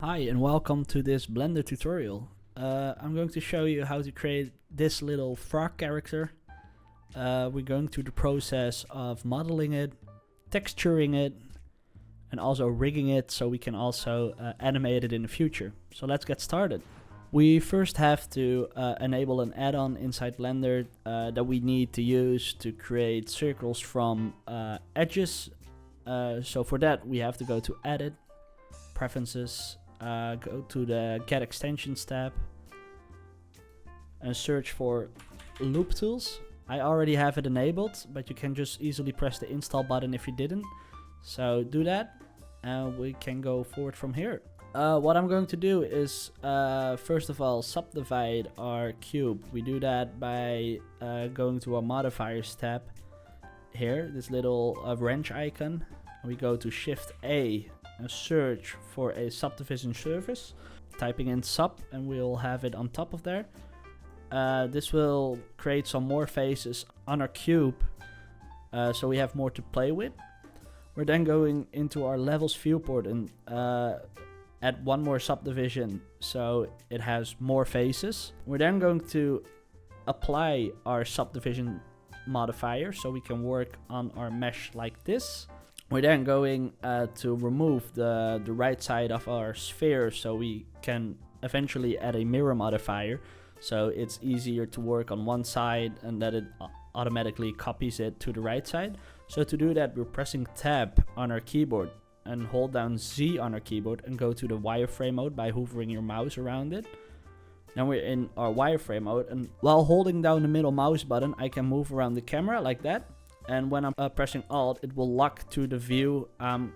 Hi and welcome to this Blender tutorial. I'm going to show you how to create this little frog character. We're going through the process of modeling it, texturing it, and also rigging it so we can also animate it in the future. So let's get started. We first have to enable an add-on inside Blender that we need to use to create circles from edges. So for that we have to go to Edit, Preferences, go to the Get Extensions tab and search for Loop Tools. I already have it enabled, but you can just easily press the install button if you didn't. So do that and we can go forward from here. What I'm going to do is first of all subdivide our cube. We do that by going to our modifiers tab here, this little wrench icon. We go to Shift A and search for a subdivision surface, typing in sub, and we'll have it on top of there. This will create some more faces on our cube, so we have more to play with. We're then going into our levels viewport and add one more subdivision so it has more faces. We're then going to apply our subdivision modifier so we can work on our mesh like this. We're then going to remove the right side of our sphere so we can eventually add a mirror modifier, so it's easier to work on one side and that it automatically copies it to the right side. So to do that, we're pressing Tab on our keyboard and hold down Z on our keyboard and go to the wireframe mode by hovering your mouse around it. Now we're in our wireframe mode, and while holding down the middle mouse button I can move around the camera like that. And when I'm pressing Alt, it will lock to the view I'm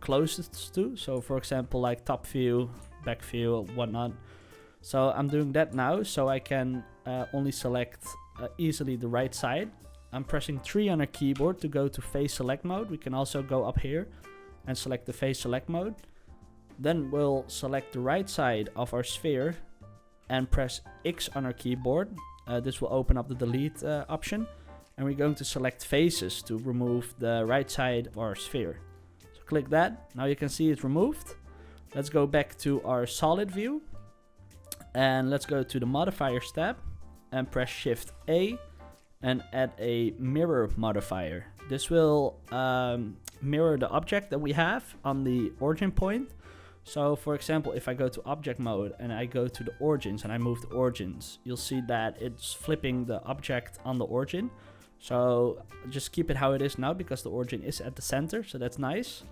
closest to. So for example, like top view, back view, whatnot. So I'm doing that now, so I can only select easily the right side. I'm pressing 3 on our keyboard to go to face select mode. We can also go up here and select the face select mode. Then we'll select the right side of our sphere and press X on our keyboard. This will open up the delete option. And we're going to select faces to remove the right side of our sphere. So click that. Now you can see it's removed. Let's go back to our solid view. And let's go to the modifiers tab and press Shift A and add a mirror modifier. This will mirror the object that we have on the origin point. So for example, if I go to object mode and I go to the origins and I move the origins, you'll see that it's flipping the object on the origin. So just keep it how it is now because the origin is at the center, so that's nice.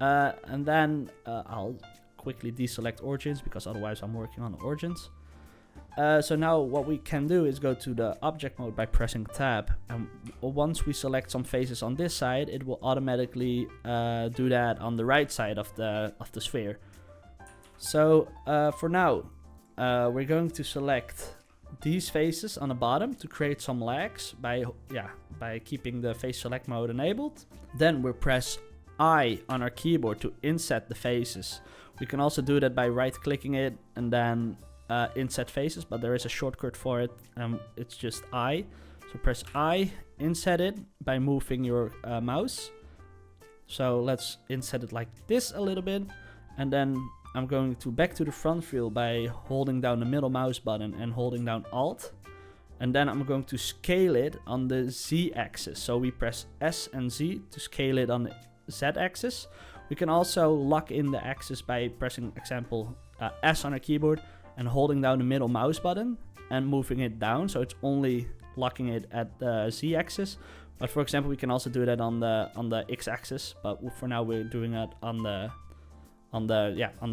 And then I'll quickly deselect origins because otherwise I'm working on the origins. So now what we can do is go to the object mode by pressing Tab. And once we select some faces on this side, it will automatically do that on the right side of the sphere. So for now, we're going to select these faces on the bottom to create some legs by keeping the face select mode enabled. Then we press I on our keyboard to inset the faces. We can also do that by right clicking it and then inset faces, but there is a shortcut for it. It's just I. So press I, inset it by moving your mouse. So let's inset it like this a little bit, and then I'm going to back to the front view by holding down the middle mouse button and holding down Alt. And then I'm going to scale it on the Z axis. So we press S and Z to scale it on the Z axis. We can also lock in the axis by pressing, example, S on our keyboard and holding down the middle mouse button and moving it down. So it's only locking it at the Z axis. But for example, we can also do that on the X axis. But for now, we're doing it on the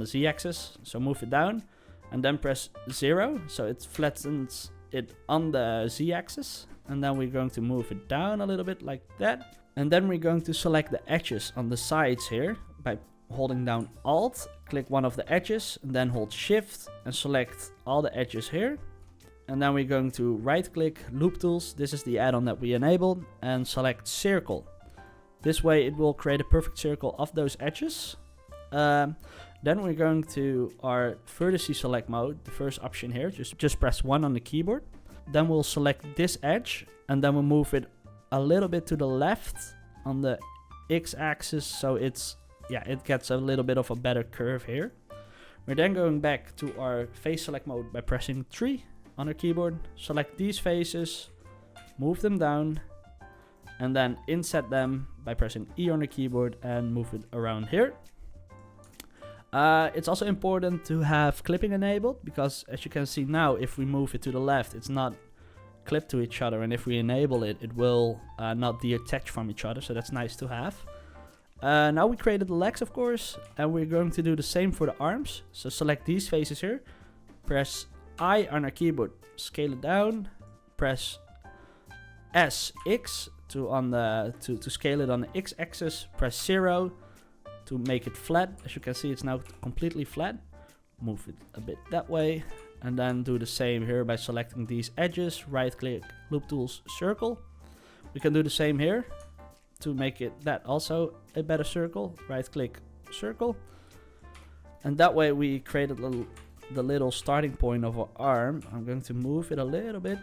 Z axis. So move it down and then press 0, so it flattens it on the Z axis. And then we're going to move it down a little bit like that. And then we're going to select the edges on the sides here by holding down Alt, click one of the edges and then hold Shift and select all the edges here. And then we're going to right click Loop Tools. This is the add-on that we enabled, and select Circle. This way it will create a perfect circle of those edges. Then we're going to our vertices select mode, the first option here. Just press 1 on the keyboard. Then we'll select this edge and then we'll move it a little bit to the left on the X axis, so it gets a little bit of a better curve here. We're then going back to our face select mode by pressing 3 on our keyboard. Select these faces, move them down, and then inset them by pressing E on the keyboard and move it around here. It's also important to have clipping enabled, because as you can see now, if we move it to the left, it's not clipped to each other, and if we enable it, it will not detach from each other, so that's nice to have. Now we created the legs, of course, and we're going to do the same for the arms. So select these faces here, press I on our keyboard, scale it down, press SX to scale it on the x-axis, press 0 to make it flat. As you can see, it's now completely flat. Move it a bit that way, and then do the same here by selecting these edges, right click, loop tools, circle. We can do the same here to make it that also a better circle, right click, circle. And that way we created the little starting point of our arm. I'm going to move it a little bit,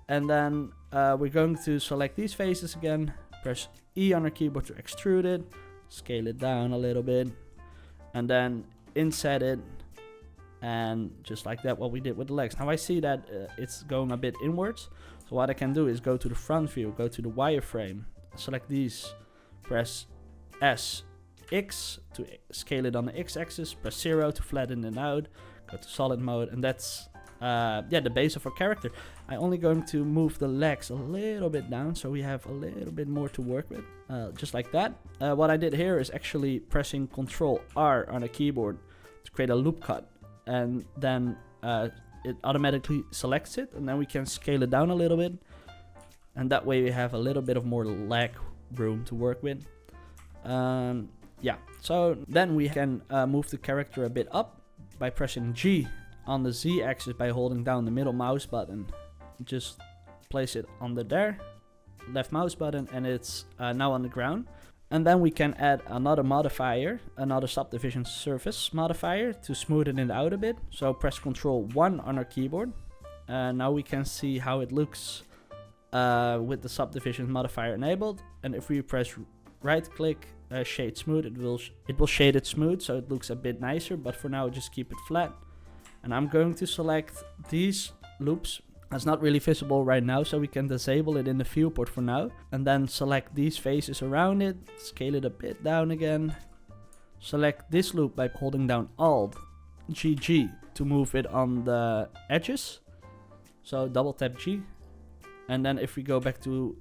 and then we're going to select these faces again, press E on our keyboard to extrude it, scale it down a little bit, and then inset it, and just like that, what we did with the legs. Now I see that it's going a bit inwards, so what I can do is go to the front view, go to the wireframe, select these, press SX to scale it on the x-axis, press 0 to flatten it out, go to solid mode, and that's the base of our character. I'm only going to move the legs a little bit down, so we have a little bit more to work with, just like that. What I did here is actually pressing Ctrl R on the keyboard to create a loop cut, and then it automatically selects it, and then we can scale it down a little bit, and that way we have a little bit of more leg room to work with. So then we can move the character a bit up by pressing G on the Z axis by holding down the middle mouse button. Just place it under there, left mouse button, and it's now on the ground. And then we can add another modifier, another subdivision surface modifier to smoothen it out a bit. So press Ctrl 1 on our keyboard. Now we can see how it looks with the subdivision modifier enabled. And if we press right click, shade smooth, it will shade it smooth, so it looks a bit nicer, but for now just keep it flat. And I'm going to select these loops. It's not really visible right now, so we can disable it in the viewport for now. And then select these faces around it, scale it a bit down again. Select this loop by holding down Alt GG to move it on the edges. So double tap G. And then if we go back to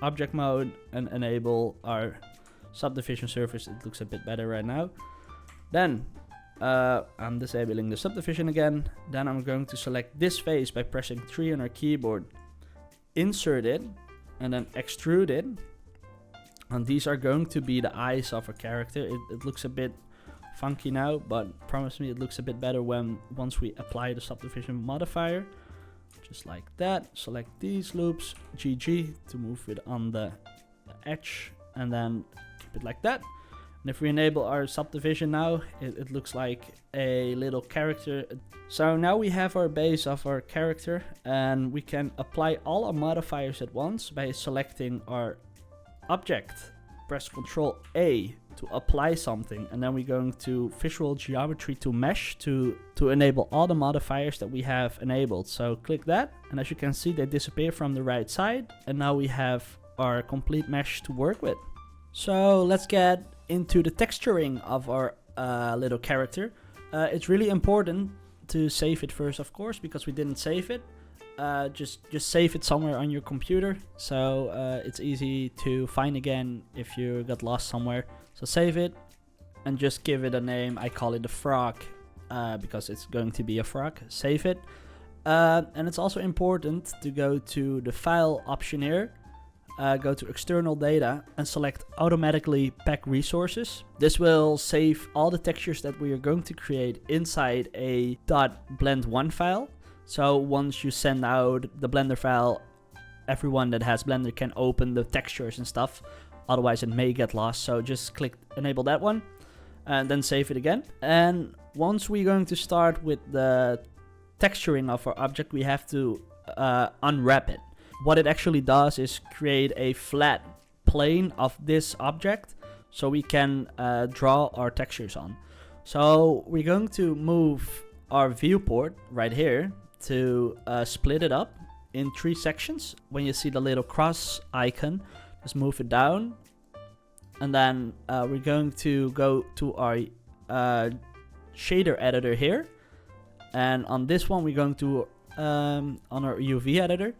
object mode and enable our subdivision surface, it looks a bit better right now. Then I'm disabling the subdivision again. Then I'm going to select this face by pressing 3 on our keyboard, insert it, and then extrude it. And these are going to be the eyes of our character. It looks a bit funky now, but promise me it looks a bit better once we apply the subdivision modifier. Just like that. Select these loops, GG to move it on the edge, and then keep it like that. And if we enable our subdivision now, it looks like a little character. So now we have our base of our character, and we can apply all our modifiers at once by selecting our object. Press Ctrl A to apply something, and then we're going to visual geometry to mesh to enable all the modifiers that we have enabled. So click that, and as you can see, they disappear from the right side, and now we have our complete mesh to work with. So let's get into the texturing of our little character. It's really important to save it first, of course, because we didn't save it. Just save it somewhere on your computer, so it's easy to find again if you got lost somewhere. So save it and just give it a name. I call it a frog because it's going to be a frog. Save it. And it's also important to go to the file option here. Go to external data and select automatically pack resources. This will save all the textures that we are going to create inside a .blend1 file. So once you send out the Blender file, everyone that has Blender can open the textures and stuff. Otherwise it may get lost. So just click enable that one and then save it again. And once we're going to start with the texturing of our object, we have to unwrap it. What it actually does is create a flat plane of this object so we can draw our textures on. So we're going to move our viewport right here to split it up in 3 sections. When you see the little cross icon, just move it down. And then we're going to go to our shader editor here. And on this one, we're going to on our UV editor.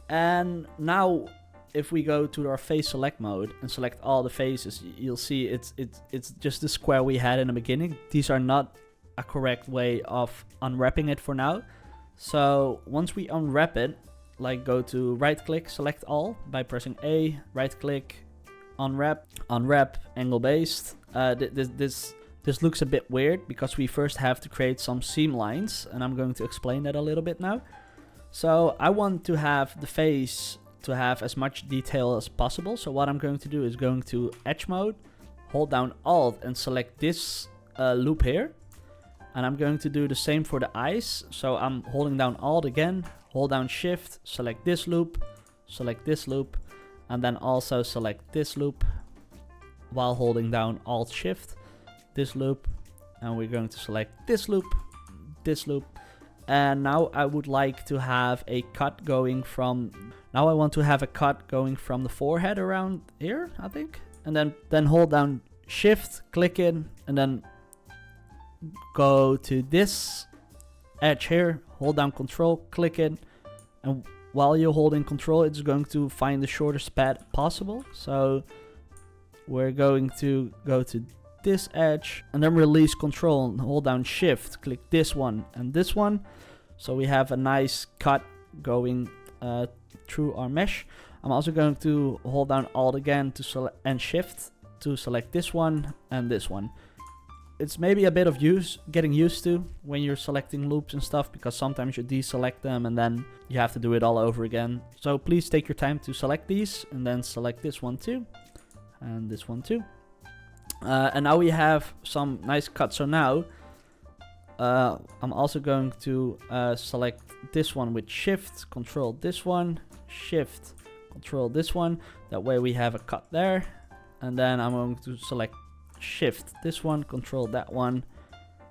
And now if we go to our face select mode and select all the faces, you'll see it's just the square we had in the beginning. These are not a correct way of unwrapping it for now. So once we unwrap it, like go to right click, select all by pressing A, right click, unwrap, angle based. This looks a bit weird because we first have to create some seam lines, and I'm going to explain that a little bit now. So I want to have the face to have as much detail as possible. So what I'm going to do is going to edge mode, hold down Alt and select this loop here. And I'm going to do the same for the eyes. So I'm holding down Alt again, hold down Shift, select this loop, and then also select this loop while holding down Alt Shift, this loop, and we're going to select this loop. And now I would like to have a cut going from, now I want to have a cut going from the forehead around here, I think. And then hold down Shift, click it, and then go to this edge here, hold down Control, click it, and while you're holding Control, it's going to find the shortest path possible. So we're going to go to this edge and then release Control and hold down Shift, click this one and this one. So we have a nice cut going through our mesh. I'm also going to hold down Alt again to select and Shift to select this one and this one. It's maybe a bit of getting used to when you're selecting loops and stuff, because sometimes you deselect them and then you have to do it all over again. So please take your time to select these and then select this one too and this one too. And now we have some nice cuts. So now I'm also going to select this one with Shift, Control this one, Shift, Control this one. That way we have a cut there. And then I'm going to select Shift this one, Control that one,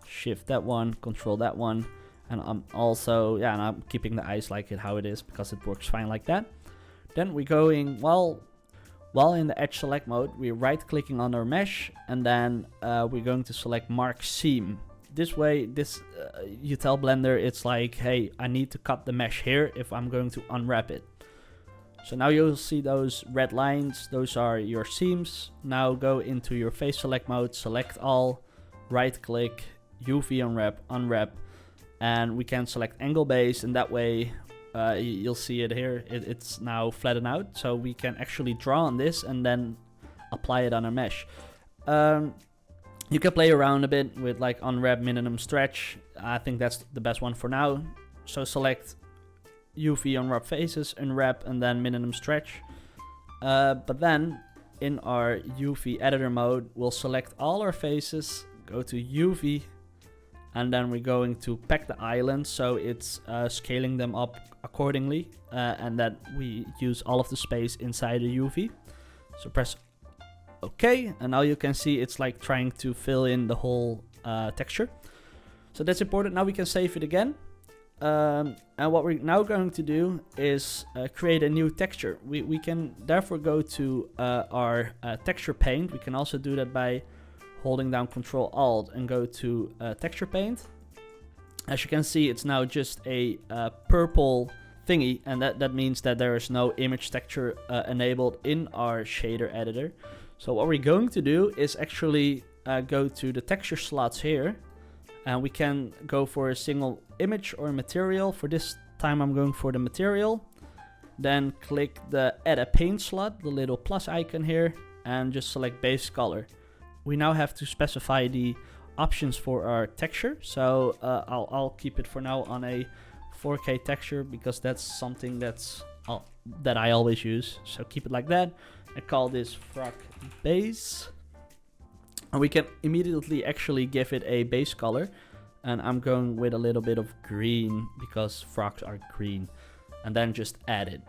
Shift that one, Control that one. And I'm also, yeah, and I'm keeping the eyes like it how it is because it works fine like that. Then we're going, while in the edge select mode, we're right clicking on our mesh, and then we're going to select mark seam. This way, you tell Blender it's like, hey, I need to cut the mesh here if I'm going to unwrap it. So now you'll see those red lines, those are your seams. Now go into your face select mode, select all, right click, UV unwrap, and we can select angle base, and that way you'll see it here, it's now flattened out, so we can actually draw on this and then apply it on our mesh. You can play around a bit with like unwrap, minimum stretch. I think that's the best one for now. So select UV unwrap faces, unwrap, and then minimum stretch. But then in our UV editor mode, we'll select all our faces, go to UV, and then we're going to pack the island, so it's scaling them up accordingly, and that we use all of the space inside the UV. So press OK, and now you can see it's like trying to fill in the whole texture. So that's important. Now we can save it again. And what we're now going to do is create a new texture. We can therefore go to our texture paint. We can also do that by holding down Control Alt and go to texture paint. As you can see, it's now just a purple thingy, and that means that there is no image texture enabled in our shader editor. So what we're going to do is actually go to the texture slots here, and we can go for a single image or material. For this time I'm going for the material. Then click the add a paint slot, the little plus icon here, and just select base color. We now have to specify the options for our texture, so I'll keep it for now on a 4K texture because that's something that I always use. So keep it like that. I call this frog base, and we can immediately actually give it a base color, and I'm going with a little bit of green because frogs are green, and then just add it.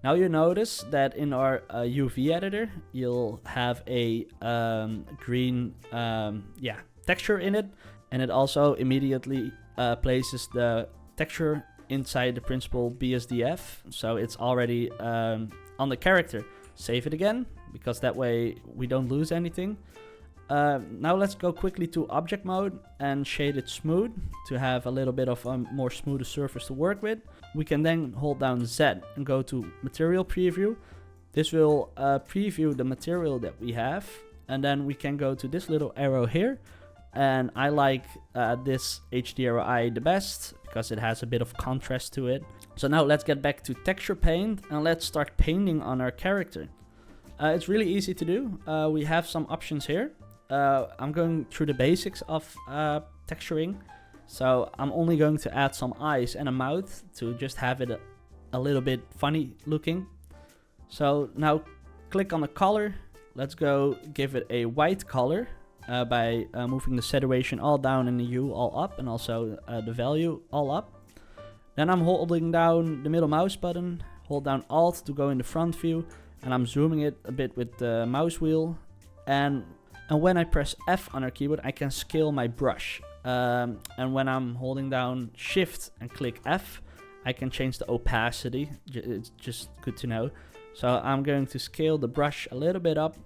Now you notice that in our UV editor you'll have a green texture in it, and it also immediately places the texture inside the principal BSDF, so it's already on the character. Save it again, because that way we don't lose anything. Now let's go quickly to object mode and shade it smooth to have a little bit of a more smoother surface to work with. We can then hold down Z and go to material preview. This will preview the material that we have, and then we can go to this little arrow here, and I like this HDRI the best because it has a bit of contrast to it. So now let's get back to texture paint and let's start painting on our character. It's really easy to do. We have some options here. I'm going through the basics of texturing. So I'm only going to add some eyes and a mouth to just have it a little bit funny looking. So now click on the color. Let's go give it a white color by moving the saturation all down and the hue all up, and also the value all up. Then I'm holding down the middle mouse button, hold down Alt to go in the front view, and I'm zooming it a bit with the mouse wheel. And when I press F on our keyboard, I can scale my brush. And when I'm holding down Shift and click F, I can change the opacity. It's just good to know. So I'm going to scale the brush a little bit up,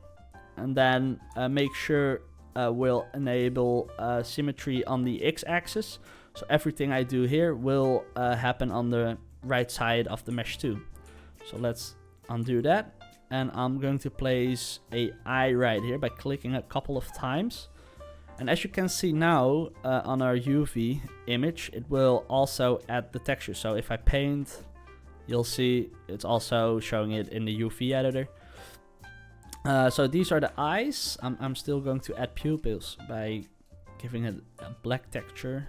and then make sure we'll enable symmetry on the X-axis. So everything I do here will happen on the right side of the mesh too. So let's undo that. And I'm going to place a eye right here by clicking a couple of times. And as you can see now on our UV image, it will also add the texture. So if I paint, you'll see it's also showing it in the UV editor. So these are the eyes. I'm still going to add pupils by giving it a black texture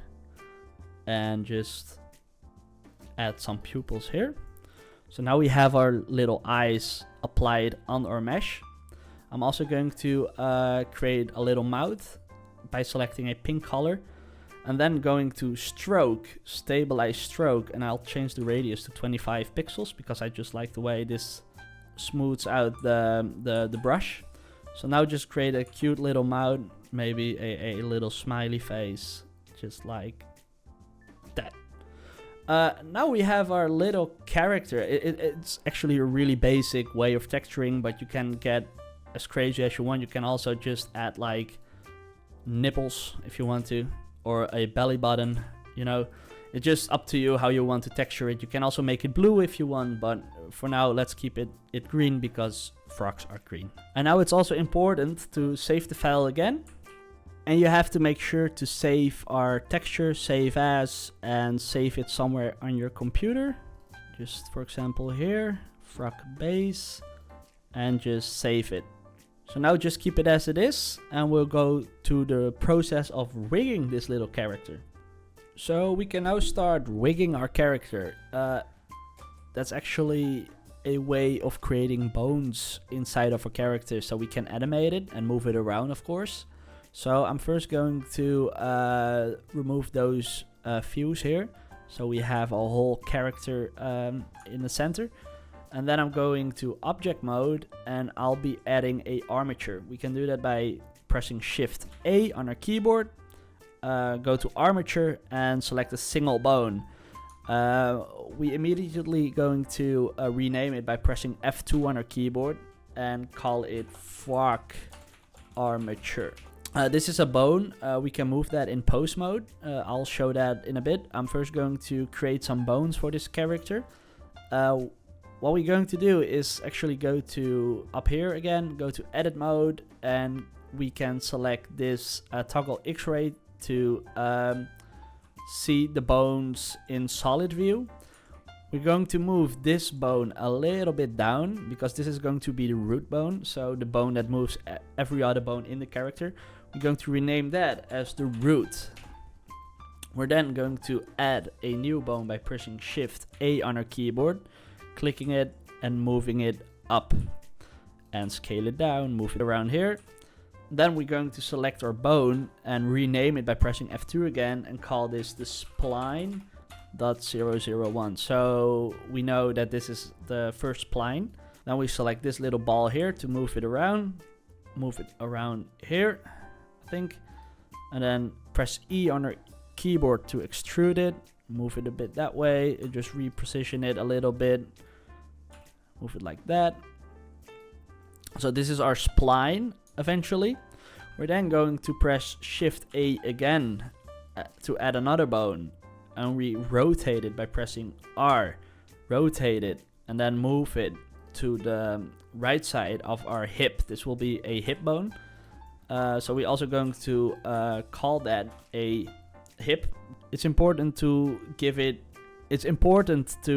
and just add some pupils here. So now we have our little eyes applied on our mesh. I'm also going to create a little mouth by selecting a pink color, and then going to stroke, stabilize stroke, and I'll change the radius to 25 pixels because I just like the way this smooths out the brush. So now just create a cute little mouth, maybe a little smiley face, just like that. Now we have our little character. It's actually a really basic way of texturing, but you can get as crazy as you want. You can also just add like nipples if you want to, or a belly button, you know. It's just up to you how you want to texture it. You can also make it blue if you want, but for now let's keep it green because frogs are green. And now it's also important to save the file again. And you have to make sure to save our texture, save as, and save it somewhere on your computer. Just for example here, frog base, and just save it. So now just keep it as it is, and we'll go to the process of rigging this little character. So we can now start rigging our character. That's actually a way of creating bones inside of a character, so we can animate it and move it around, of course. So I'm first going to remove those views here. So we have a whole character in the center. And then I'm going to object mode, and I'll be adding a armature. We can do that by pressing Shift A on our keyboard. Go to armature and select a single bone. We immediately going to rename it by pressing F2 on our keyboard and call it frog armature. This is a bone. We can move that in pose mode. I'll show that in a bit. I'm first going to create some bones for this character. What we're going to do is actually go to up here again, go to edit mode, and we can select this toggle X-ray to see the bones in solid view. We're going to move this bone a little bit down because this is going to be the root bone, so the bone that moves every other bone in the character. We're going to rename that as the root. We're then going to add a new bone by pressing Shift A on our keyboard, clicking it and moving it up, and scale it down, move it around here. Then we're going to select our bone and rename it by pressing F2 again and call this the spline.001. So we know that this is the first spline. Then we select this little ball here to move it around here, I think. and then press E on our keyboard to extrude it. Move it a bit that way, and just reposition it a little bit. Move it like that. So this is our spline eventually. We're then going to press Shift A again to add another bone. And we rotate it by pressing R. Rotate it and then move it to the right side of our hip. This will be a hip bone. So we're also going to call that a hip. It's important to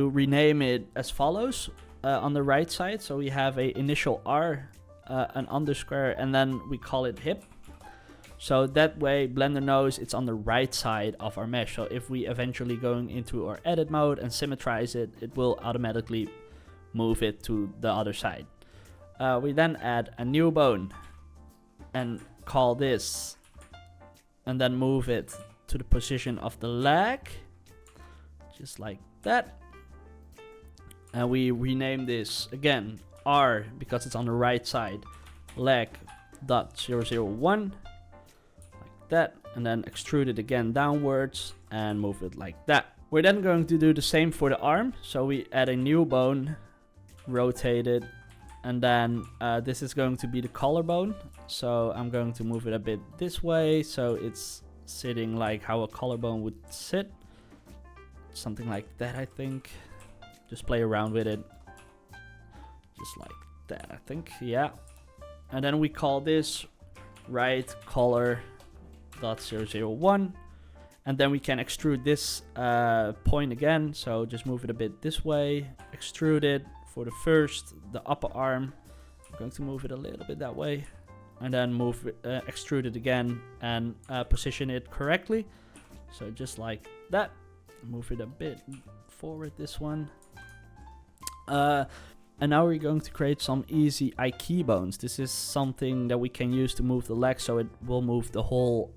rename it as follows on the right side. So we have a initial R, an underscore, and then we call it hip. So that way Blender knows it's on the right side of our mesh. So if we eventually going into our edit mode and symmetrize it, it will automatically move it to the other side. We then add a new bone and call this, and then move it to the position of the leg, just like that. And we rename this again R because it's on the right side, leg.001, like that, and then extrude it again downwards and move it like that. We're then going to do the same for the arm. So we add a new bone, rotate it, and then this is going to be the collarbone. So I'm going to move it a bit this way, so it's sitting like how a collarbone would sit. Something like that, I think. Just play around with it. Just like that, I think, yeah. And then we call this right collar.001. And then we can extrude this point again. So just move it a bit this way. Extrude it for the upper arm. I'm going to move it a little bit that way. And then extrude it again and position it correctly. So just like that. Move it a bit forward, this one. And now we're going to create some easy eye key bones. This is something that we can use to move the leg, so it will move the whole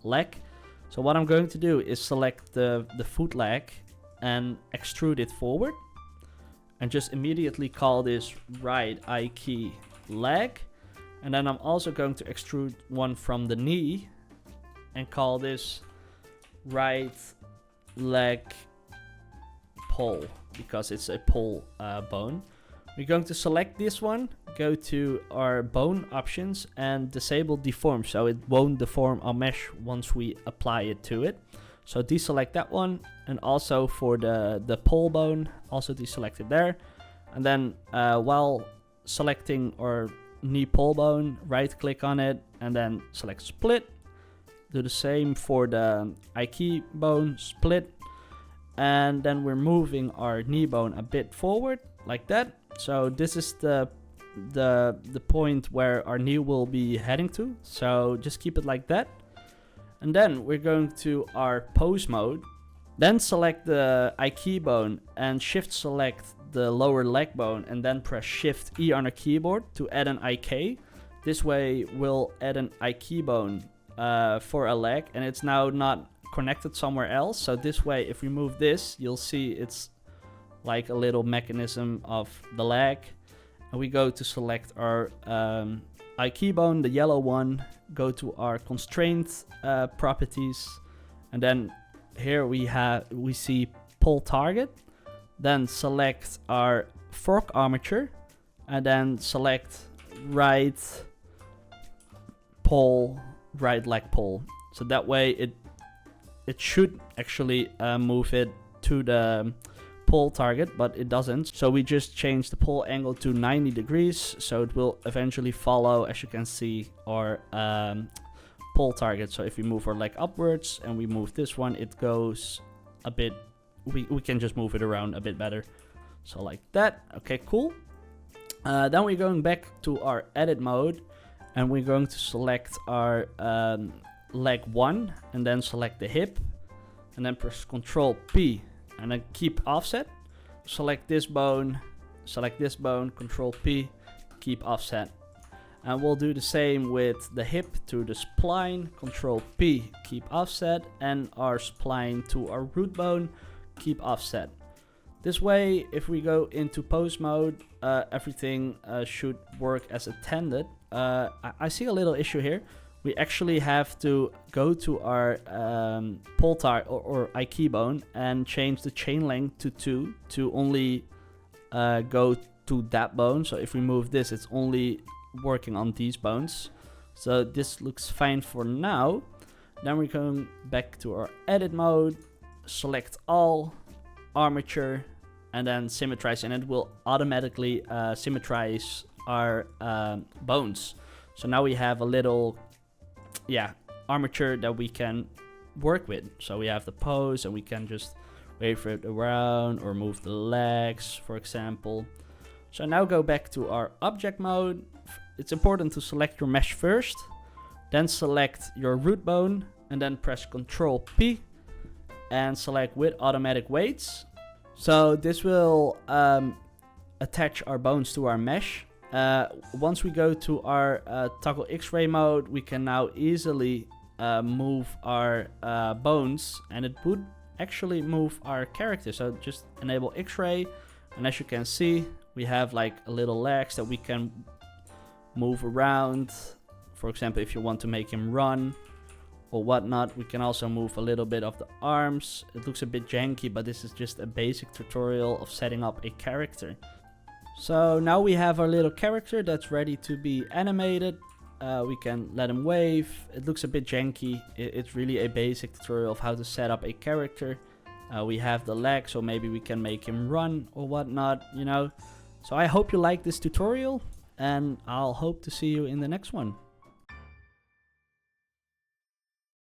leg. So what I'm going to do is select the foot leg and extrude it forward. And just immediately call this right eye key leg. And then I'm also going to extrude one from the knee and call this right leg pull, because it's a pull bone. We're going to select this one, go to our bone options and disable deform, so it won't deform our mesh once we apply it to it. So deselect that one, and also for the pull bone, also deselect it there. And then while selecting our knee pull bone, right click on it and then select split. Do the same for the eye key bone, split. And then we're moving our knee bone a bit forward like that. So this is the point where our knee will be heading to. So just keep it like that. And then we're going to our pose mode. Then select the eye key bone and shift select the lower leg bone, and then press Shift E on our keyboard to add an IK. This way we'll add an eye key bone for a leg, and it's now not connected somewhere else. So this way, if we move this, you'll see it's like a little mechanism of the leg. And we go to select our eye key bone, the yellow one, go to our constraint properties, and then here we see pull target. Then select our fork armature, and then select right leg pull. So that way it should actually move it to the pull target, but it doesn't. So we just change the pull angle to 90 degrees, so it will eventually follow, as you can see, our pull target. So if we move our leg upwards and we move this one, it goes a bit, we can just move it around a bit better. So like that. Okay, cool. Then we're going back to our edit mode, and we're going to select our leg 1, and then select the hip, and then press Ctrl P, and then keep offset. Select this bone, Ctrl P, keep offset. And we'll do the same with the hip to the spline, Ctrl P, keep offset, and our spline to our root bone, keep offset. This way, if we go into pose mode, everything should work as intended. I see a little issue here. we actually have to go to our pole tire or ikebone and change the chain length to 2 to only go to that bone. So if we move this, it's only working on these bones. So this looks fine for now. Then we're going back to our edit mode, select all, armature, and then symmetrize, and it will automatically symmetrize our bones. So now we have a little armature that we can work with. So we have the pose, and we can just wave it around or move the legs, for example. So now go back to our object mode. It's important to select your mesh first, then select your root bone, and then press Ctrl P and select with automatic weights. So this will attach our bones to our mesh. Once we go to our toggle X-ray mode, we can now easily move our bones, and it would actually move our character. So just enable X-ray, and as you can see, we have like a little legs that we can move around. For example, if you want to make him run or whatnot, we can also move a little bit of the arms. It looks a bit janky, but this is just a basic tutorial of setting up a character. So now we have our little character that's ready to be animated. We can let him wave. It looks a bit janky. It's really a basic tutorial of how to set up a character. We have the leg, so maybe we can make him run or whatnot, you know. So I hope you like this tutorial, and I'll hope to see you in the next one.